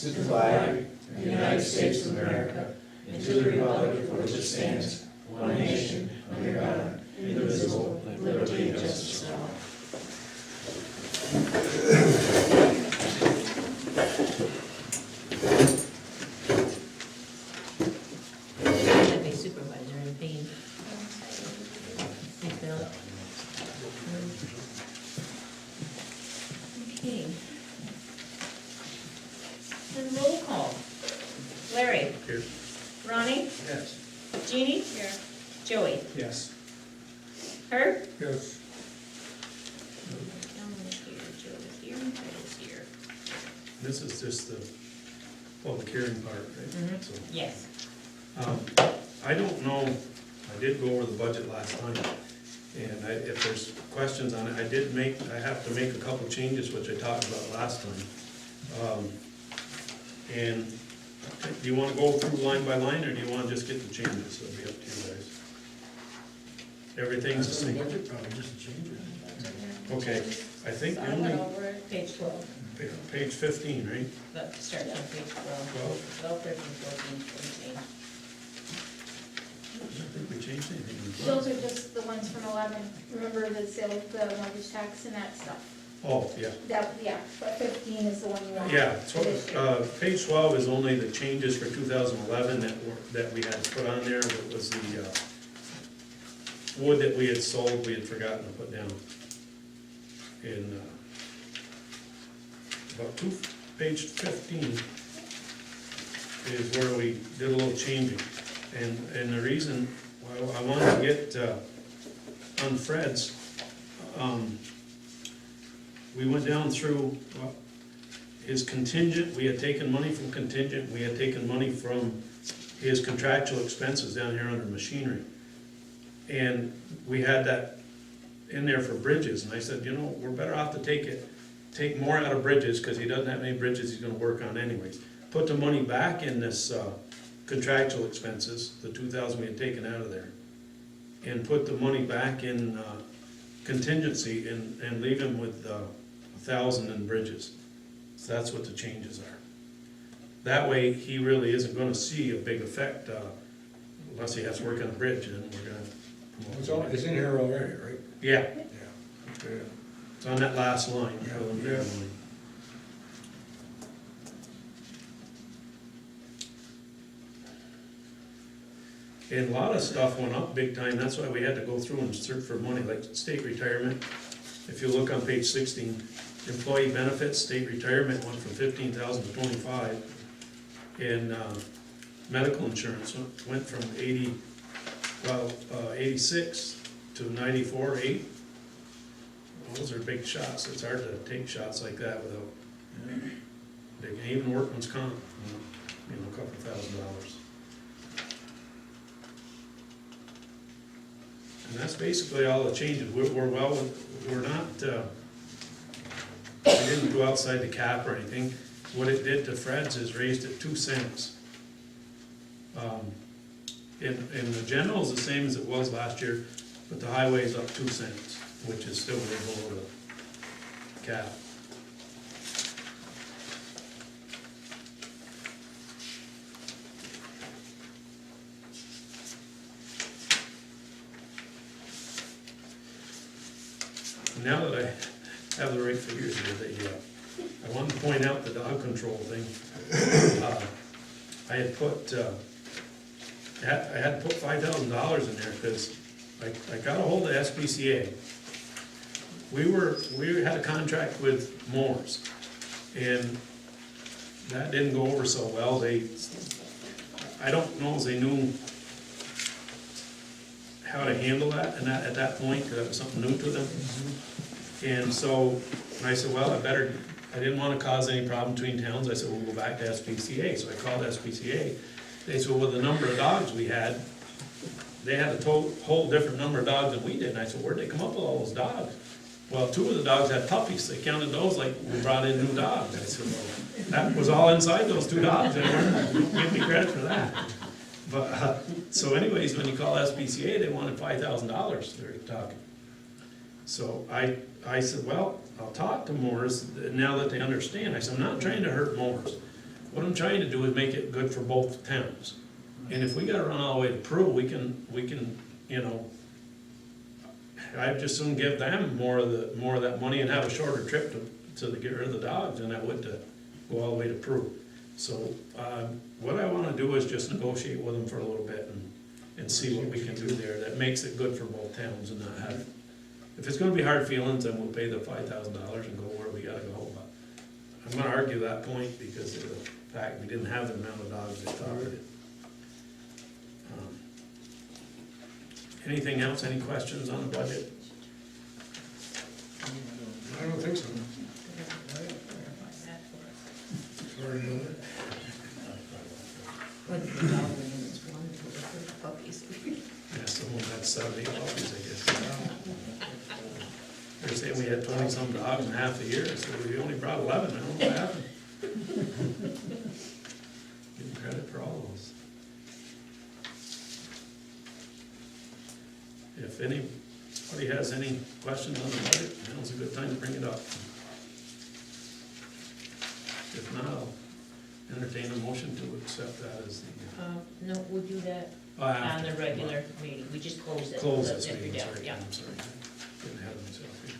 allegiance to the flag of the United States of America and to the republic for which it stands, one nation, under God, indivisible, with liberty and justice for all. Highway supervisor in pain. Thanks, Bill. Okay. Then roll call. Larry. Here. Ronnie. Yes. Jeannie. Here. Joey. Yes. Herb. Yes. Ellen's here, Joey's here, and Fred's here. This is just the public hearing part, right? Mhm. So, Yes. I don't know, I did go over the budget last time, and if there's questions on it, I have to make a couple changes, which I talked about last time. And do you wanna go through line by line, or do you wanna just get the changes? It'll be up to you guys. Everything's the same. Budget probably just change it. Okay, I think So the I went only, over it, page 12, page 15, right? but start on page 12. 12, 13, 14, 15. I don't think we changed anything. Those are just the ones from 11, remember the sale, the mortgage tax and that stuff. Oh, yeah. That, yeah, but 15 is the one you want. Yeah, for this year. page 12 is only the changes for 2011 that we had to put on there. It was the wood that we had sold, we had forgotten to put down. In about page 15 is where we did a little changing. And the reason why I wanted to get on Fred's, we went down through his contingent, we had taken money from contingent, we had taken money from his contractual expenses down here under machinery. And we had that in there for bridges, and I said, you know, we're better off to take more out of bridges, because he doesn't have any bridges he's gonna work on anyways. Put the money back in this contractual expenses, the 2,000 we had taken out of there, and put the money back in contingency and leave him with 1,000 in bridges. So that's what the changes are. That way, he really isn't gonna see a big effect, unless he has to work on a bridge, and we're gonna promote. It's in here already, right? Yeah, Yeah. Okay. it's on that last line. Yeah. And a lot of stuff went up big time, that's why we had to go through and search for money, like state retirement. If you look on page 16, employee benefits, state retirement went from 15,000 to 25. And medical insurance went from 86 to 94.8. Those are big shots, it's hard to take shots like that without, they can even workman's comp, you know, a couple $1,000. And that's basically all the changes. We're not, we didn't go outside the cap or anything. What it did to Fred's is raised it 2 cents. And the general is the same as it was last year, but the highway is up 2 cents, which is still way below the cap. Now that I have the right figures here, I want to point out the dog control thing. I had put, I had to put $5,000 in there because I got a hold of SPCA. We had a contract with Moore's, and that didn't go over so well. I don't know if they knew how to handle that, and at that point, that was something new to them. And so I said, well, I didn't want to cause any problem between towns. I said, we'll go back to SPCA. So I called SPCA. They said, well, with the number of dogs we had, they had a whole different number of dogs than we did. And I said, where'd they come up with all those dogs? Well, 2 of the dogs had puppies. They counted those like we brought in new dogs. I said, well, that was all inside those 2 dogs. They weren't, give me credit for that. But, so anyways, when you call SPCA, they wanted $5,000, they're talking. So I said, well, I'll talk to Moore's now that they understand. I said, I'm not trying to hurt Moore's. what I'm trying to do is make it good for both towns. And if we gotta run all the way to Peru, we can, you know, I'd just soon give them more of that money and have a shorter trip to get rid of the dogs than I would to go all the way to Peru. So, what I wanna do is just negotiate with them for a little bit and see what we can do there that makes it good for both towns and not have, if it's gonna be hard feelings, then we'll pay the $5,000 and go where we gotta go. But I'm gonna argue that point because of the fact we didn't have the amount of dogs they thought we did. Anything else, any questions on the budget? I don't think so. Sorry, no. But the dog is one for the puppies. Yeah, someone had 70 puppies, I guess. They're saying we had 20-some dogs in half a year, so we only brought 11, I don't know what happened. Give them credit for all those. If anybody has any questions on the budget, now's a good time to bring it up. If not, I'll entertain a motion to accept that as the, No, we'll do that oh, I have on to the regular meeting, we just close it. close so this that you're meeting, down. sorry, Yeah. I'm sorry. Getting ahead of myself here.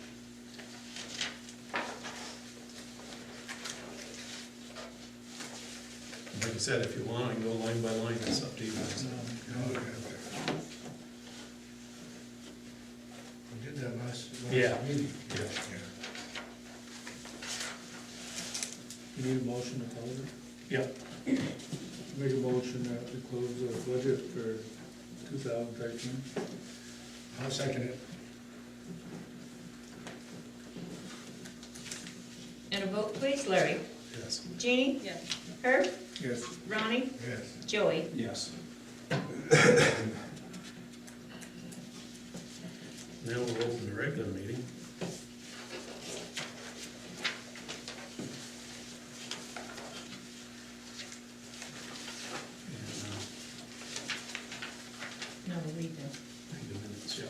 Like I said, if you want, I can go line by line, it's up to you guys. No, we did that last Yeah. meeting. Yeah. You need a motion to close it? Yep, Make a motion that we close the budget for 2013. I'll second it. And a vote please, Larry. yes. Jeannie? Yes. Herb? Yes. Ronnie? Yes. Joey? Yes. Now we'll open the regular meeting. No, read this. Read the minutes, yeah.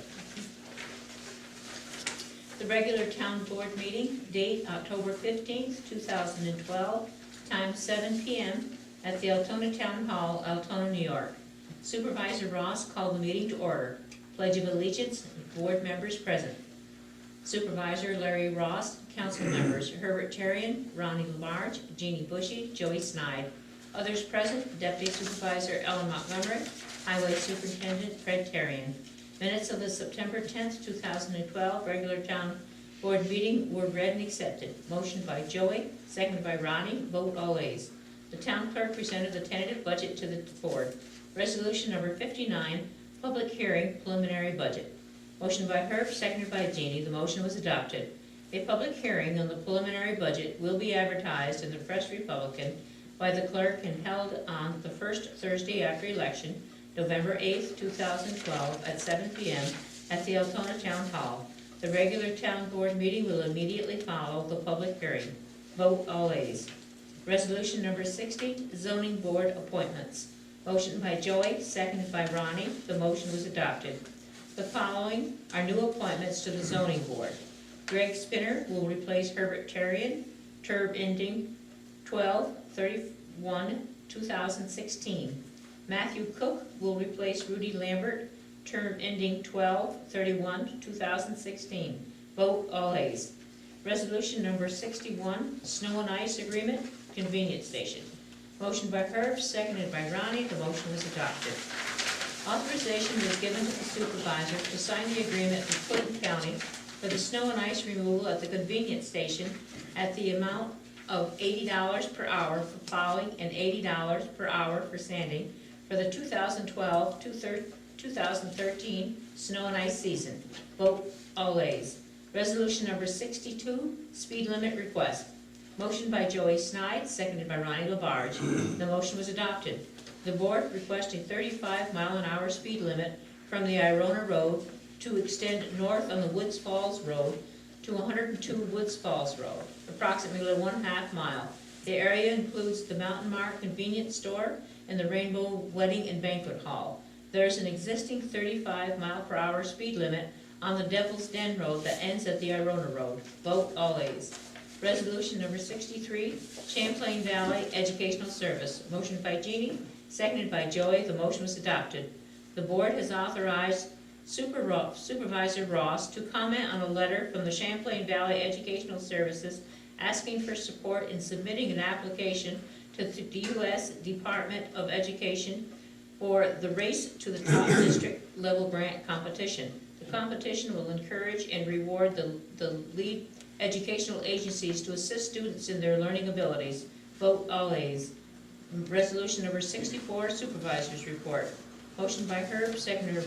The regular town board meeting, date October 15th, 2012, time 7 PM at the Altona Town Hall, Altona, New York. Supervisor Ross called the meeting to order. Pledge of allegiance, board members present. Supervisor Larry Ross, council members Herbert Terrian, Ronnie Lamarge, Jeannie Bushy, Joey Snide. Others present, Deputy Supervisor Ellen Montgomery, Highway Superintendent Fred Terrian. Minutes of the September 10th, 2012 regular town board meeting were read and accepted. Motion by Joey, seconded by Ronnie, vote all ayes. The town clerk presented the tentative budget to the board. Resolution number 59, public hearing, preliminary budget. Motion by Herb, seconded by Jeannie, the motion was adopted. A public hearing on the preliminary budget will be advertised in the Press Republican by the clerk and held on the first Thursday after election, November 8th, 2012, at 7 PM at the Altona Town Hall. The regular town board meeting will immediately follow the public hearing. Vote all ayes. Resolution number 60, zoning board appointments. Motion by Joey, seconded by Ronnie, the motion was adopted. The following are new appointments to the zoning board. Greg Spinner will replace Herbert Terrian, term ending 12/31/2016. Matthew Cook will replace Rudy Lambert, term ending 12/31/2016. Vote all ayes. Resolution number 61, snow and ice agreement, convenience station. Motion by Herb, seconded by Ronnie, the motion was adopted. Authorization was given to the supervisor to sign the agreement with Clinton County for the snow and ice removal at the convenience station at the amount of $80 per hour for plowing and $80 per hour for sanding for the 2012-2013 snow and ice season. Vote all ayes. Resolution number 62, speed limit request. Motion by Joey Snide, seconded by Ronnie Labarge. The motion was adopted. The board requested a 35-mile-an-hour speed limit from the Irona Road to extend north on the Woods Falls Road to 102 Woods Falls Road, approximately 1/2 mile. The area includes the Mountain Mark convenience store and the Rainbow Wedding and Banquet Hall. There is an existing 35-mile-per-hour speed limit on the Devil's Den Road that ends at the Irona Road. Vote all ayes. Resolution number 63, Champlain Valley Educational Service. Motion by Jeannie, seconded by Joey. The motion was adopted. The board has authorized Supervisor Ross to comment on a letter from the Champlain Valley Educational Services asking for support in submitting an application to the U.S. Department of Education for the Race to the Top district level grant competition. The competition will encourage and reward the lead educational agencies to assist students in their learning abilities. Vote all ayes. Resolution number 64, Supervisor's Report. Motion by Herb, seconded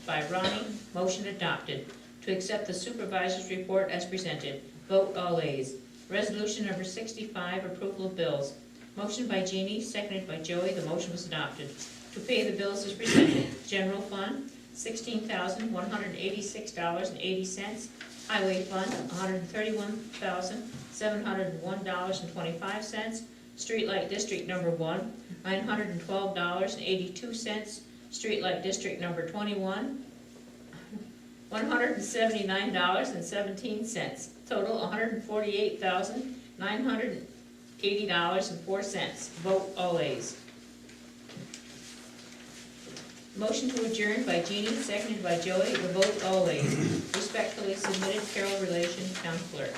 by Ronnie. Motion adopted. To accept the Supervisor's Report as presented. Vote all ayes. Resolution number 65, Approval of Bills. Motion by Jeannie, seconded by Joey. The motion was adopted. To pay the bills as presented. General Fund, $16,186.80. Highway Fund, $131,701.25. Streetlight District Number 1, $912.82. Streetlight District Number 21, $179.17. Total, $148,980.04. Vote all ayes. Motion to adjourn by Jeannie, seconded by Joey. The vote all ayes. Respectfully submitted, Carol Relation, Town Clerk.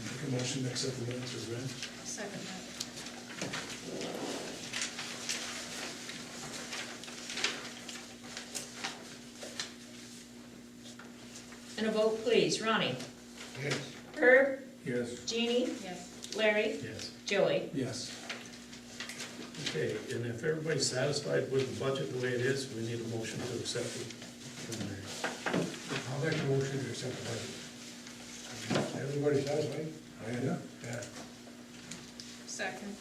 Make a motion to accept the minutes as read. Second that. And a vote, please. Ronnie? Yes. Herb? Yes. Jeannie? Yes. Larry? Yes. Joey? Yes. Okay, and if everybody's satisfied with the budget the way it is, we need a motion to accept it. I'll make a motion to accept the budget. Everybody satisfied? Yeah. Yeah. Second.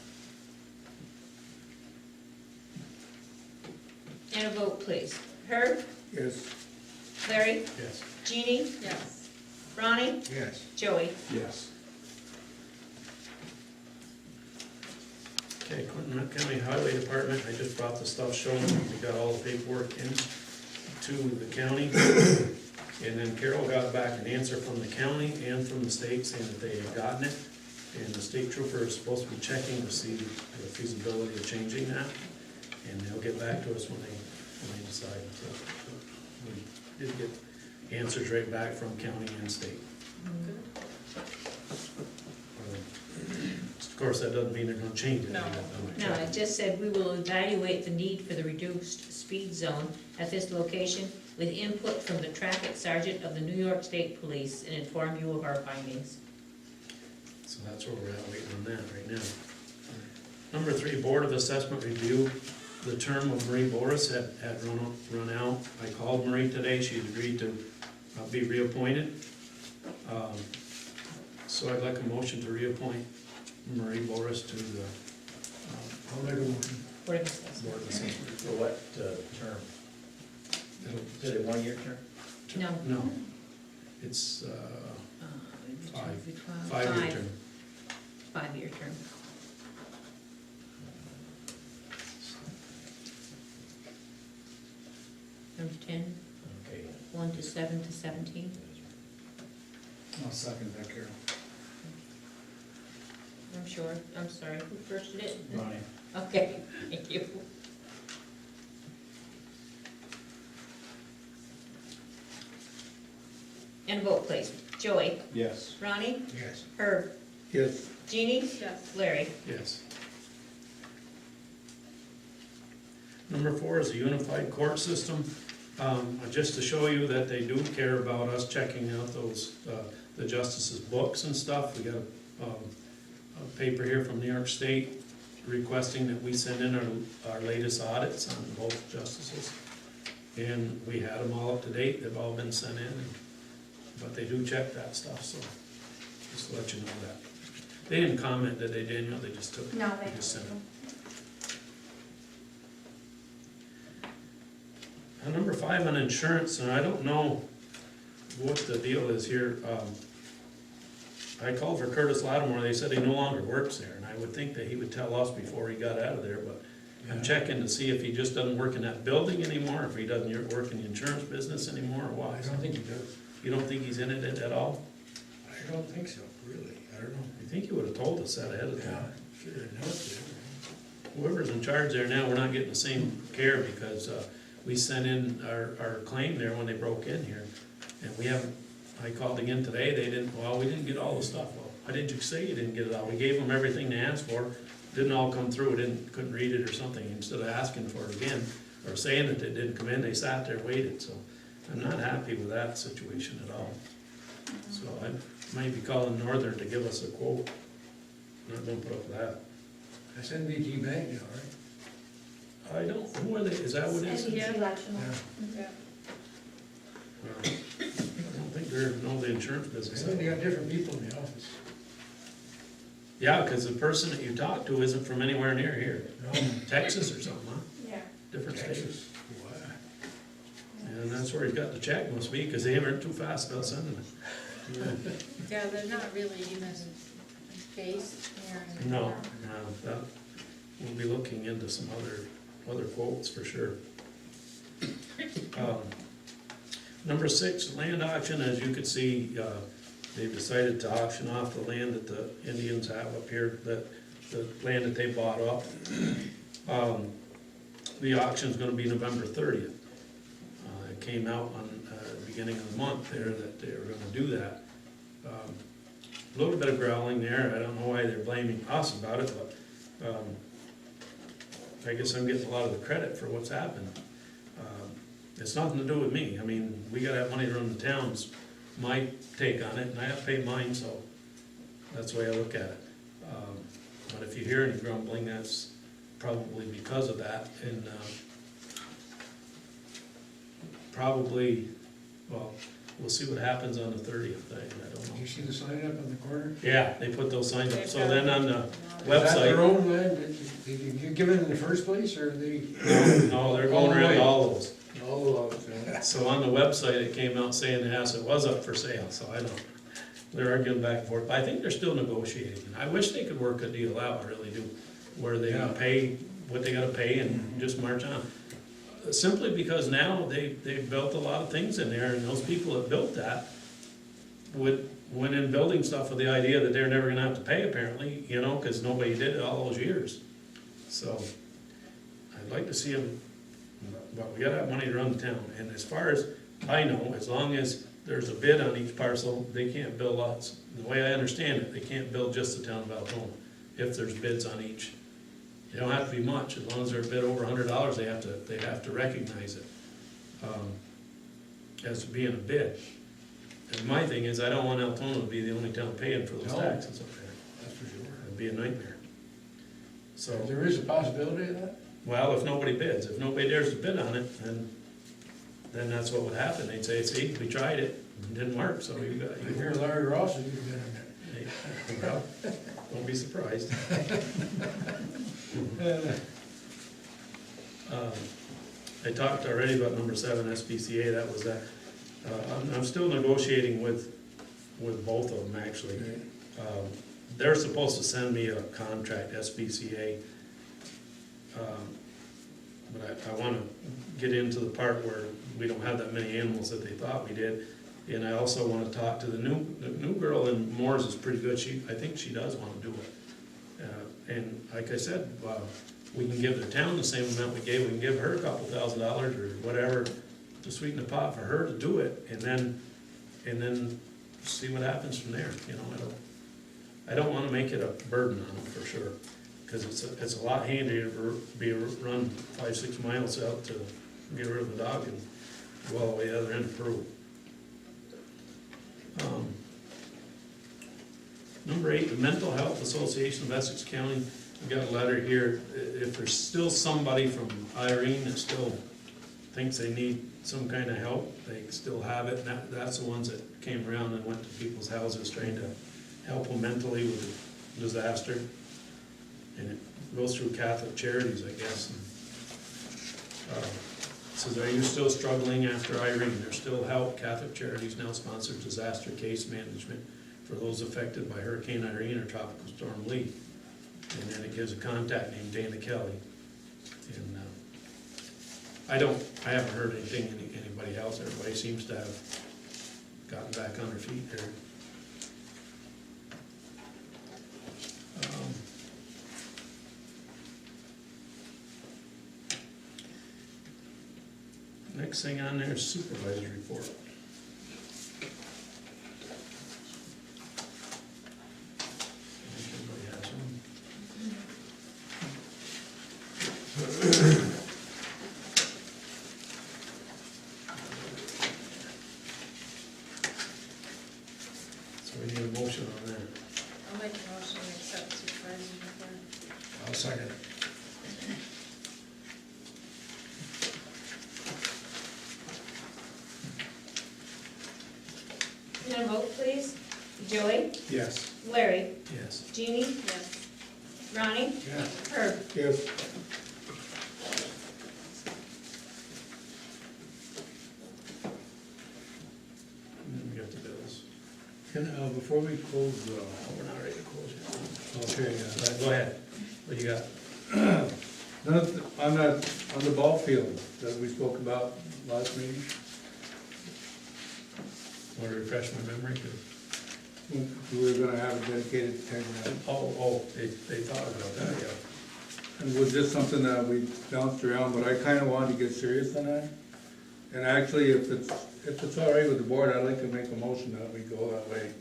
And a vote, please. Herb? Yes. Larry? Yes. Jeannie? Yes. Ronnie? Yes. Joey? Yes. Okay, Clinton County Highway Department, I just brought the stuff showing, we got all the paperwork in to the county. And then Carol got back an answer from the county and from the state saying that they had gotten it. And the state trooper is supposed to be checking to see the feasibility of changing that. And they'll get back to us when they decide. So we did get answers right back from county and state. Of course, that doesn't mean they're gonna change it. No. No, it just said we will evaluate the need for the reduced speed zone at this location with input from the traffic sergeant of the New York State Police and inform you of our findings. So that's where we're at, waiting on that right now. Number 3, Board of Assessment Review. The term of Marie Boris had run out. I called Marie today, she agreed to be reappointed. So I'd like a motion to reappoint Marie Boris to the I'll make a motion. Board of Assessment. Board of Assessment. For what term? Is it a one-year term? No. No, it's Five. 5-year term. 5-year term. Number 10, Okay. 1 to 7 to 17. I'll second that, Carol. I'm sure, I'm sorry, who first did it? Ronnie. Okay, thank you. And a vote, please. Joey? Yes. Ronnie? Yes. Herb? Yes. Jeannie? Yes. Larry? Yes. Number 4 is the unified court system. Just to show you that they do care about us checking out those, the justices' books and stuff. We got a paper here from New York State requesting that we send in our latest audits on both justices. And we had them all up to date, they've all been sent in, but they do check that stuff, so just to let you know that. They didn't comment, did they, Daniel? They just took, No, they just sent it. Number 5 on insurance, and I don't know what the deal is here. I called for Curtis Lattimore, they said he no longer works there, and I would think that he would tell us before he got out of there, but I'm checking to see if he just doesn't work in that building anymore, if he doesn't work in the insurance business anymore, or I what. don't think he does. You don't think he's in it at all? I don't think so, really, I don't know. You think he would have told us that ahead of Yeah, time? should have noticed it. Whoever's in charge there now, we're not getting the same care because we sent in our claim there when they broke in here. And we haven't, I called again today, they didn't, well, we didn't get all the stuff. Well, why didn't you say you didn't get it all? We gave them everything they asked for, didn't all come through, couldn't read it or something. Instead of asking for it again, or saying that it didn't come in, they sat there and waited. So I'm not happy with that situation at all. So I might be calling Northern to give us a quote. Not gonna put up with that. That's NBT Bank now, right? I don't, who are they, is that what it is? NBT Electional. Yeah. Yeah. I don't think they're, know the insurance business. They got different people in the office. Yeah, because the person that you talk to isn't from anywhere near here. No, Texas or something, huh? Yeah. Different state. Texas. Wow. And that's where he's got the check must be, because they weren't too fast about sending it. Yeah, they're not really even based here in. No, that, we'll be looking into some other quotes for sure. Number 6, land auction, as you could see, they've decided to auction off the land that the Indians have up here, the land that they bought up. The auction's gonna be November 30th. It came out on, beginning of the month there that they were gonna do that. A little bit of growling there, I don't know why they're blaming us about it, but, I guess I'm getting a lot of the credit for what's happened. It's nothing to do with me, I mean, we gotta have money to run the towns, my take on it, and I have to pay mine, so that's the way I look at it. But if you hear any grumbling, that's probably because of that, and, probably, well, we'll see what happens on the 30th, I don't Did know. you see the sign up on the corner? Yeah, they put those signs up, so then on the Is that their website, own land? Did you give it in the first place, or they? no, they're going around all those. All of it, So on the website, it came out saying the house, it was up for sale, so I don't, they're arguing back and forth, but I think they're still negotiating. And I wish they could work a deal out, I really do, where they Yeah. pay what they gotta pay and just march on. Simply because now they've built a lot of things in there, and those people that built that went in building stuff with the idea that they're never gonna have to pay apparently, you know, cause nobody did it all those years. So, I'd like to see them, but we gotta have money to run the town, and as far as I know, as long as there's a bid on each parcel, they can't build lots. The way I understand it, they can't build just the town of Altona, if there's bids on each. They don't have to be much, as long as they're a bid over $100, they have to recognize it, as being a bid. And my thing is, I don't want Altona to be the only town paying for those No. taxes up there, That's for sure. it'd be a nightmare. So. There is a possibility of that? Well, if nobody bids, if nobody dares to bid on it, then that's what would happen. They'd say, see, we tried it, it didn't work, so you got, I hear Larry Ross is gonna bid on hey, well, don't be surprised. I talked already about number 7, SPCA, that was that. I'm still negotiating with both of them, actually. They're supposed to send me a contract, SPCA. But I wanna get into the part where we don't have that many animals that they thought we did. And I also wanna talk to the new girl in Moore's is pretty good, I think she does wanna do it. And like I said, we can give the town the same amount we can give her a couple $1,000 or whatever to sweeten the pot for her to do it, and then see what happens from there, you know, I don't wanna make it a burden on them for sure. Cause it's a lot handier to run 5-6 miles out to get rid of the dog and go all the way to the other end of Peru. Number 8, the Mental Health Association of Essex County. We got a letter here. If there's still somebody from Irene that still thinks they need some kind of help, they still have it. And that's the ones that came around and went to people's houses trying to help them mentally with the disaster. And it goes through Catholic Charities, I guess. And, says, are you still struggling after Irene? There's still help. Catholic Charities now sponsors disaster case management for those affected by Hurricane Irene or Tropical Storm Lee. And then it gives a contact named Dana Kelly. And I haven't heard anything, anybody else. Everybody seems to have gotten back on their feet there. Next thing on there is supervisor's report. Everybody has one? So we need a motion on that. I'll make a motion to accept supervisor's report. I'll second. Can I vote, please? Joey? Yes. Larry? Yes. Jeannie? Yes. Ronnie? Yes. Herb? Yes. And then we got the bills. Before we close, Oh, we're not ready to close yet. okay, Go ahead. What do you got? on that, on the ball field that we spoke about last meeting, Want to refresh my memory? 'Cause- we were gonna have a dedicated tank now. They thought about that, yeah. And was this something that we bounced around, but I kinda wanted to get serious on that? And actually, if it's all right with the board, I'd like to make a motion that we go that way.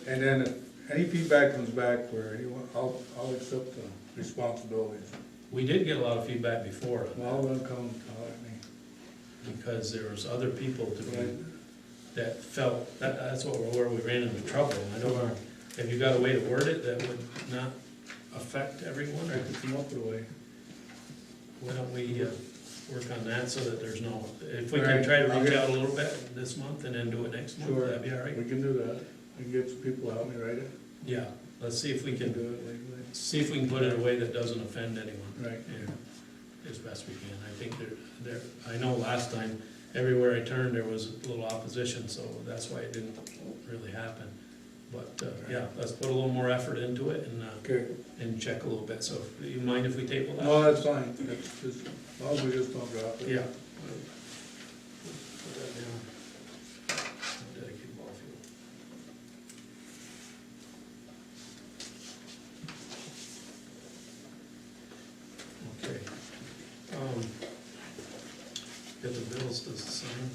And then if any feedback comes back where anyone, I'll accept the responsibilities. We did get a lot of feedback before on All of them come at me. that, because there was other people Right. that felt, that's where we ran into trouble. I don't know, have you got a way to word it that would not affect everyone? I Or could come up with a way. why don't we work on that so that there's no, if we can Alright, try to I'll reach get- out a little bit this month and then do it next month, Sure. that'd be all right? We can do that. We can get some people to help me write it. Yeah, let's see if we We can can, do it legally. see if we can put it in a way that doesn't offend anyone. Right. Yeah, as best we can. I think there, I know last time, everywhere I turned, there was a little opposition, so that's why it didn't really happen. But, yeah, let's put a little more effort into it Okay. and check a little bit. So, do you mind if we table that? No, that's fine. That's just, as long as we just don't drop it. Yeah. Put that down. Dedicated ball field. Okay. Get the bills to sign.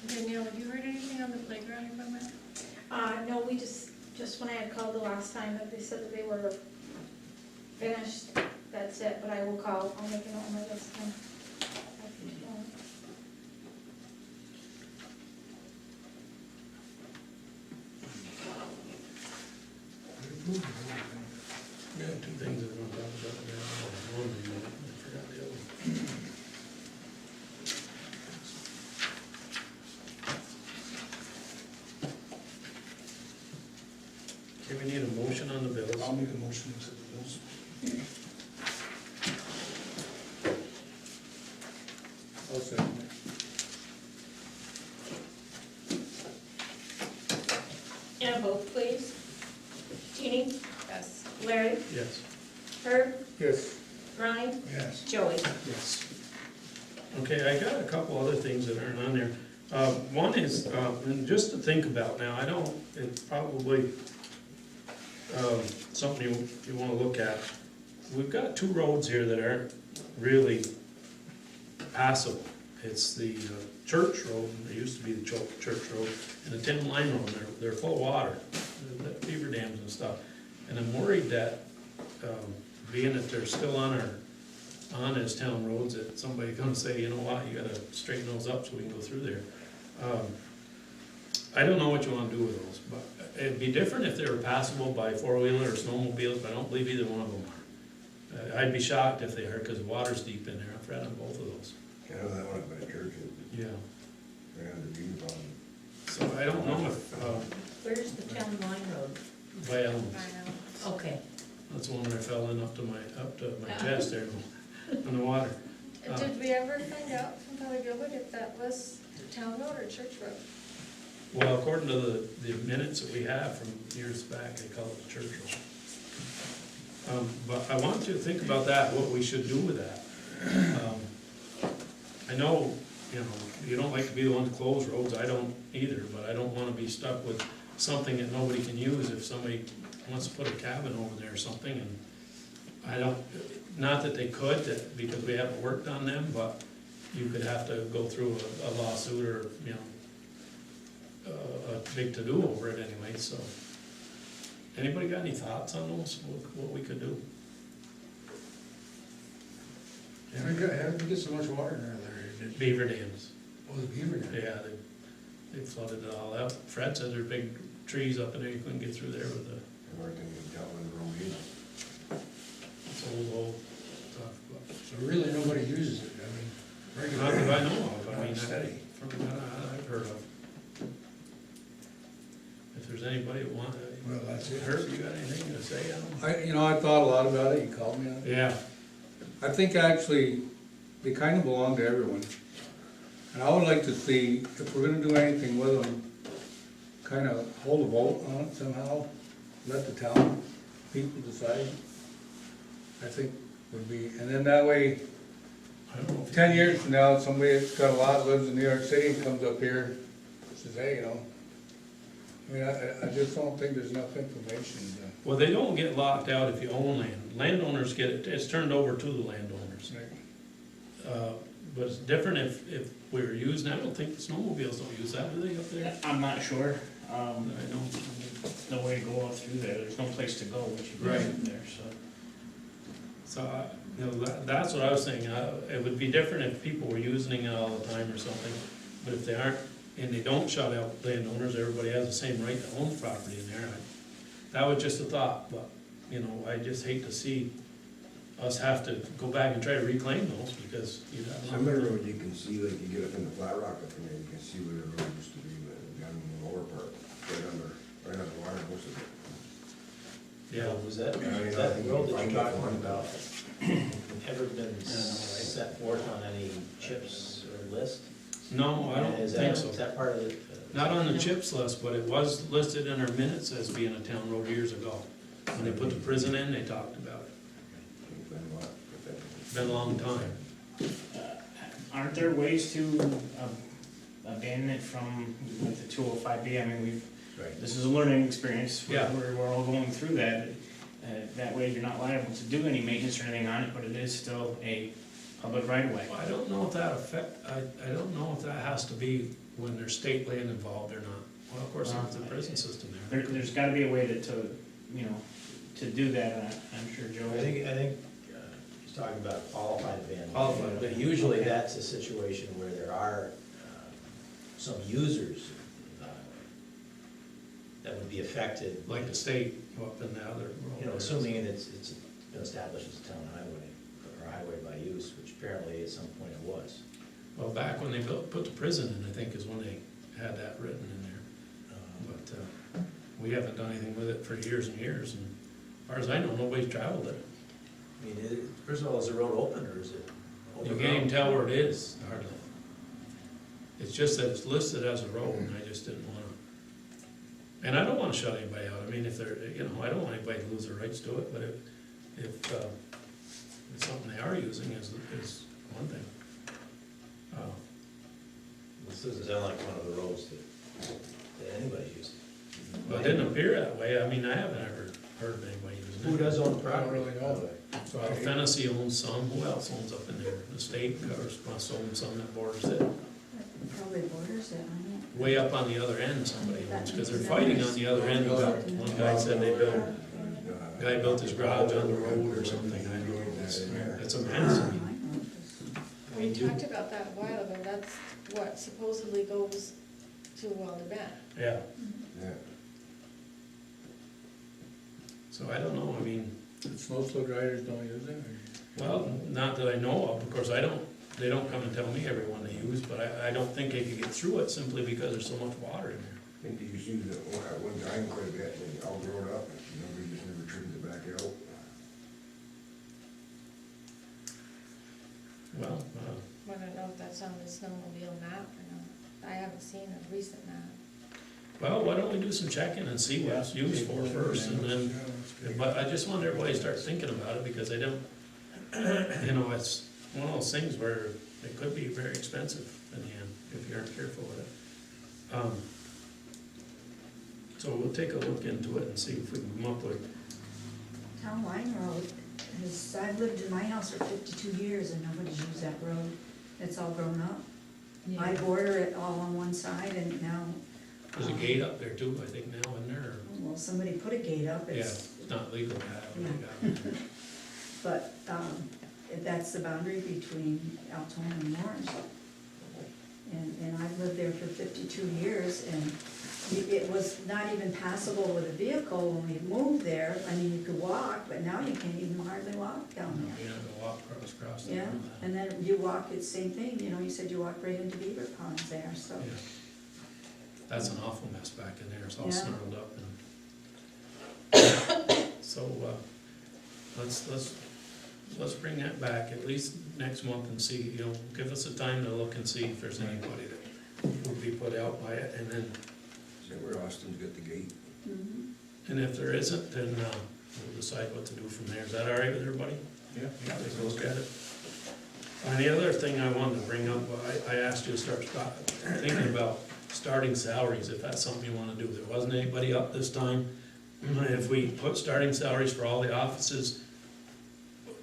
Danielle, have you heard anything on the playground equipment? No, we just when I had called the last time, that they said that they were finished, that's it, but I will call, I'll make a note on my list then. We have two things that we're gonna talk about now. One, I forgot the other one. Okay, we need a motion on the bills. I'll make a motion to accept the bills. I'll second it. And a vote, please. Jeannie? Yes. Larry? Yes. Herb? Yes. Ronnie? Yes. Joey? Yes. Okay, I got a couple other things that aren't on there. One is, and just to think about now, I don't, it's probably something you wanna look at. We've got two roads here that aren't really passable. It's the church road, it used to be the church road, and the tin line road, they're full of water, the beaver dams and stuff. And I'm worried that, being that they're still on as town roads, that somebody's gonna say, you know what, you gotta straighten those up so we can go through there. I don't know what you wanna do with those, but it'd be different if they were passable by four-wheeler or snowmobiles, but I don't believe either one of them are. I'd be shocked if they are, cause the water's deep in there, I've read on both of those. You know that one up by the church, Yeah. right on the beaver pond. So I don't know if, Where's the town line road? by Elms, I know. Okay. that's the one where I fell in up to my chest there on the water. Did we ever find out from Valley Gilbert if that was town road or church road? Well, according to the minutes that we have from years back, they call it the church road. But I want you to think about that, what we should do with that. I know, you don't like to be the one to close roads, I don't either, but I don't wanna be stuck with something that nobody can use if somebody wants to put a cabin over there or something, and I don't, not that they could, because we haven't worked on them, but you could have to go through a lawsuit or, a big to-do over it anyway, so. Anybody got any thoughts on those, what we could do? How did we get so much water in there, Larry? Beaver dams, Oh, the beaver dam. yeah, they flooded it all out. Fred said there's big trees up in there, you couldn't get through there with it's old stuff, but. So really, nobody uses it, I mean, Not regularly. that I know of, I mean, Steady. from what I've heard of. If there's anybody that wants, Well, that's it. Herb, you got anything to say on it? I thought a lot about it, you called me on it. Yeah, I think actually, they kind of belong to everyone. And I would like to see, if we're gonna do anything with them, kind of hold a vote on it somehow, let the town people decide. I think would be, and then that way, I don't know. 10 years from now, somebody that's got a lot, lives in New York City, comes up here, says, hey, I mean, I just don't think there's enough information. Well, they don't get locked out if you own land. Landowners get it, it's turned over to the landowners. But it's different if we were using, I don't think snowmobiles don't use that, do they, up there? I'm not sure. I don't. There's no way to go out through there. There's no place to go once you go Right. through there, so. So, that's what I was saying, it would be different if people were using it all the time or something, but if they aren't, and they don't shut out landowners, everybody has the same right to own property in there. That was just a thought, but, I just hate to see us have to go back and try to reclaim those, because you have. Some of the road you can see, like you get up in the flat rock up in there, you can see where the road used to be, down in the lower part, right under water, most of it. Yeah, Was that Yeah, road that you you're can find talking that one. about ever been set forth on any chips or list? no, I don't Is think that, so. is that part of the? Not on the CHIPS list, but it was listed in our minutes as being a town road years ago. When they put the prison in, they talked about it. It's been a lot, but that- Been a long time. Aren't there ways to abandon it from, with the 205B? I mean, Right. this is a learning experience. Yeah. We're all going through that. That way you're not liable to do any maintenance or anything on it, but it is still a public right of way. Well, I don't know if I don't know if that has to be when there's state land involved or not. Well, of course, there's the prison system there. There's gotta be a way to do that, I'm sure Joe. I think he's talking about qualified abandonment. Qualified. But usually that's a situation where there are some users that would be affected. Like the state up in the other road. Assuming it's been established as a town highway, or a highway by use, which apparently at some point it was. Well, back when they put the prison in, I think is when they had that written in there. But we haven't done anything with it for years and years, and as far as I know, nobody's traveled it. I mean, first of all, is the road open or is it? You can't even tell where it is, hardly. It's just that it's listed as a road, and I just didn't wanna, and I don't wanna shut anybody out. I mean, if they're, I don't want anybody to lose their rights to it, but if it's something they are using is one thing. This doesn't sound like one of the roads that anybody's using. But it didn't appear that way. I mean, I haven't ever heard of anybody using it. Who does own the I don't property? really know. So I- Fennessy owns some. Who else owns up in there? The state covers, must own some that borders it. Probably borders it, I Way up on the other end, somebody owns, because they're fighting on the other end. One guy said guy built his garage on the road or something. I don't know. It's a mess. We talked about that a while ago, that's what supposedly goes to Wilder Bend. Yeah, Yeah. so I don't know. I mean, Snow slow riders don't use it, or? well, not that I know of. Of course, I don't they don't come and tell me every one they use, but I don't think they could get through it simply because there's so much water in there. I think they used to use it at one time quite a bit, and they all grown up, and nobody just never trimmed it back out. Well, I don't know if that's on the snowmobile map or not. I haven't seen a recent map. well, why don't we do some checking and see what it's used for first, and then, but I just want everybody to start thinking about it, because I don't, you know, it's one of those things where it could be very expensive in the end, if you aren't careful with it. So we'll take a look into it and see if we can come up with, Town Line Road has, I've lived in my house for 52 years and nobody's used that road. It's all grown up. I border it all on one side and now. there's a gate up there too, I think now, isn't there? Well, somebody put a gate up. Yeah, It's, it's not legal to have, but that's the boundary between Altona and Morris. And I've lived there for 52 years and it was not even passable with a vehicle when we moved there. I mean, you could walk, but now you can't even hardly walk down there. you know, go walk across the Yeah, road. and then you walk, it's same thing, you know, you said you walked right into beaver ponds there, so. Yeah. That's an awful mess back in there, it's all Yeah. snarled up and. So, let's bring that back at least next month and see, you know, give us a time to look and see if there's anybody that would be put out by it, and then, Is that where Austin's got the gate? Mhm. and if there isn't, then, we'll decide what to do from there. Is that all right with everybody? Yeah. Take a look at it. And the other thing I wanted to bring up, I asked you to start thinking about starting salaries, if that's something you wanna do. There wasn't anybody up this time. If we put starting salaries for all the offices,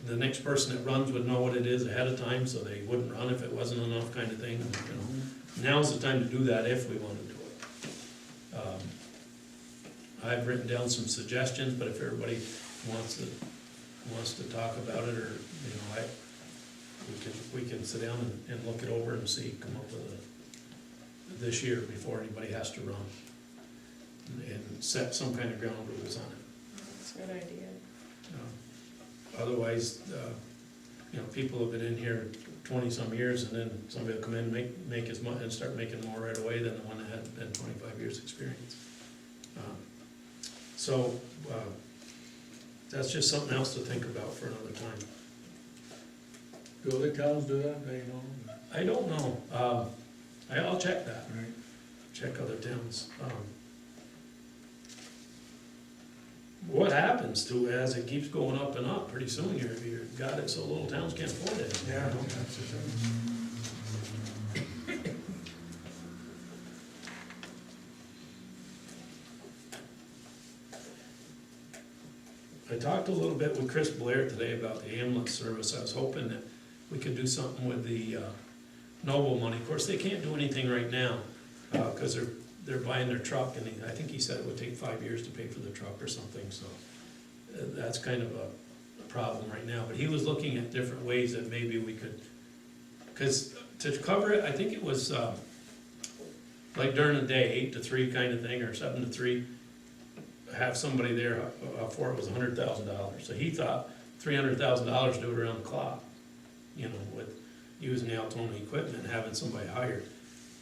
the next person that runs would know what it is ahead of time, so they wouldn't run if it wasn't enough kind of thing, you know. Now's the time to do that if we wanna do it. I've written down some suggestions, but if everybody wants to talk about it, or, you know, we can sit down and look it over and see, come up with this year before anybody has to run. And set some kind of ground rules on it. That's a good idea. Otherwise, you know, people have been in here 20-some years, and then somebody will come in and make as much, and start making more right away than the one that had been 25 years' experience. So, that's just something else to think about for another time. Do other towns do that, do you know? I don't know, I'll check that, Right. check other towns. What happens to, as it keeps going up and up, pretty soon you've got it so little towns can't afford it. Yeah, that's the thing. I talked a little bit with Chris Blair today about the ambulance service. I was hoping that we could do something with the Noble money. Of course, they can't do anything right now, because they're buying their truck, and I think he said it would take 5 years to pay for the truck or something, so that's kind of a problem right now. But he was looking at different ways that maybe we could, because to cover it, I think it was like during the day, 8 to 3 kind of thing, or 7 to 3, have somebody there for it was $100,000. So he thought $300,000 to do it around the clock, you know, with using the Altona equipment, having somebody hired.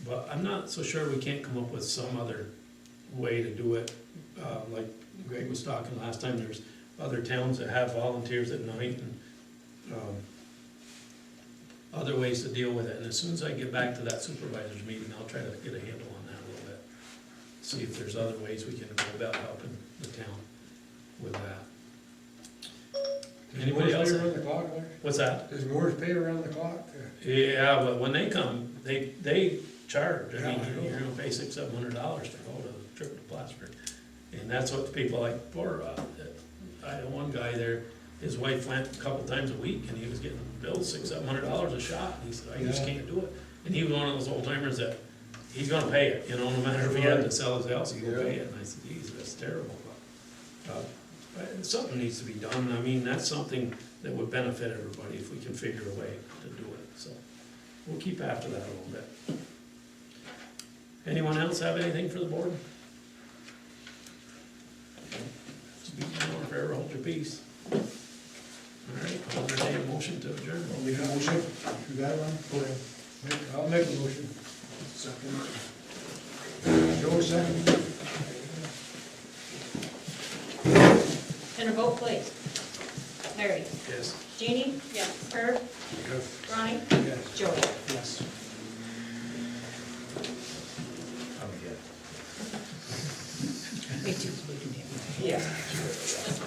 But I'm not so sure we can't come up with some other way to do it. Like Greg was talking last time, there's other towns that have volunteers at night, and other ways to deal with it. And as soon as I get back to that supervisors meeting, I'll try to get a handle on that a little bit. See if there's other ways we can go about helping the town with that. Anybody else? Does Moore's pay around the clock, Larry? What's that? Does Moore's pay around the clock? Yeah, but when they come, they charge. I Yeah, mean, I know. you're gonna pay $600-700 to go to a trip to Plattsburgh. And that's what people like for, I had one guy there, his wife went a couple times a week, and he was getting billed $600-700 a shot, and he said, I just Yeah. can't do it. And he was one of those old timers that, he's gonna pay it, you know, no matter if he had to sell his house, he's gonna pay it. And I said, geez, that's terrible. But something needs to be done. I mean, that's something that would benefit everybody if we can figure a way to do it, so we'll keep after that a little bit. Anyone else have anything for the board? Speak no more, forever hold your peace. All right, I'll entertain a motion to adjourn. Well, we have a motion. You got one? a vote, please. Larry? Yes. Jeannie? Yes. Herb? Yes. Ronnie? Yes. Joey? Yes. I'm good. Me too. Yeah.